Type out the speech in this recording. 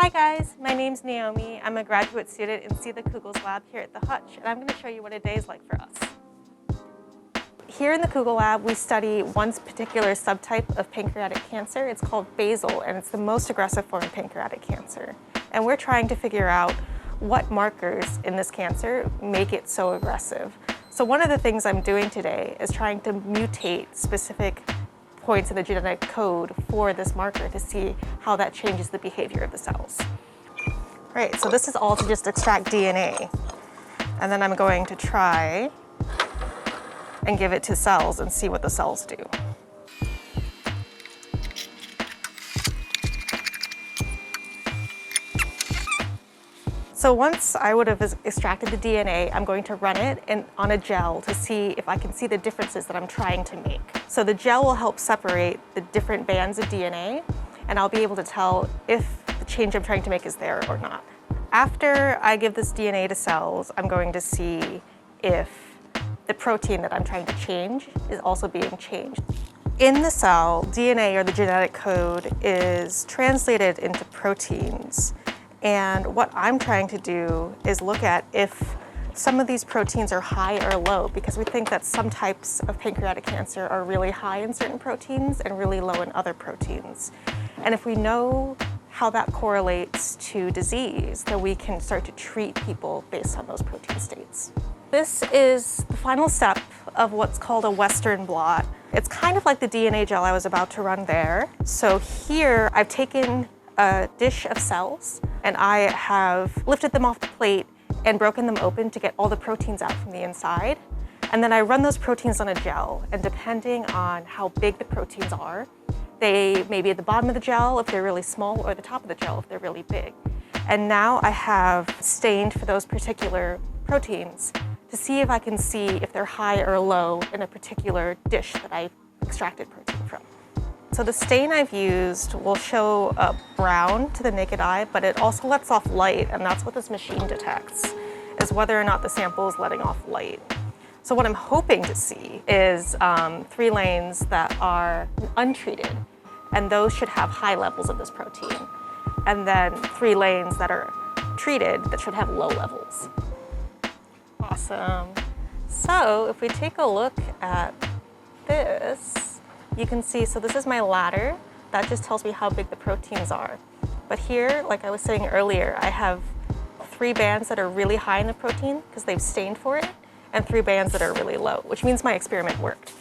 Hi guys, my name's Naomi. I'm a graduate student in the Kugel Lab here at the Hutch, and I'm going to show you what a day is like for us. Here in the Kugel Lab, we study one particular subtype of pancreatic cancer. It's called basal, and it's the most aggressive form of pancreatic cancer. And we're trying to figure out what markers in this cancer make it so aggressive. So one of the things I'm doing today is trying to mutate specific points in the genetic code for this marker to see how that changes the behavior of the cells. Right, so this is all to just extract DNA. And then I'm going to try and give it to cells and see what the cells do. So once I would have extracted the DNA, I'm going to run it on a gel to see if I can see the differences that I'm trying to make. So the gel will help separate the different bands of DNA, and I'll be able to tell if the change I'm trying to make is there or not. After I give this DNA to cells, I'm going to see if the protein that I'm trying to change is also being changed. In the cell, DNA, or the genetic code, is translated into proteins. And what I'm trying to do is look at if some of these proteins are high or low, because we think that some types of pancreatic cancer are really high in certain proteins and really low in other proteins. And if we know how that correlates to disease, then we can start to treat people based on those protein states. This is the final step of what's called a Western blot. It's kind of like the DNA gel I was about to run there. So here I've taken a dish of cells, and I have lifted them off the plate and broken them open to get all the proteins out from the inside. And then I run those proteins on a gel, and depending on how big the proteins are, they may be at the bottom of the gel if they're really small, or the top of the gel if they're really big. And now I have stained for those particular proteins to see if I can see if they're high or low in a particular dish that I extracted protein from. So the stain I've used will show brown to the naked eye, but it also lets off light, and that's what this machine detects, is whether or not the sample is letting off light. So what I'm hoping to see is 3 lanes that are untreated, and those should have high levels of this protein. And then 3 lanes that are treated that should have low levels. Awesome. So if we take a look at this, you can see, so this is my ladder. That just tells me how big the proteins are. But here, like I was saying earlier, I have 3 bands that are really high in the protein because they've stained for it, and 3 bands that are really low, which means my experiment worked.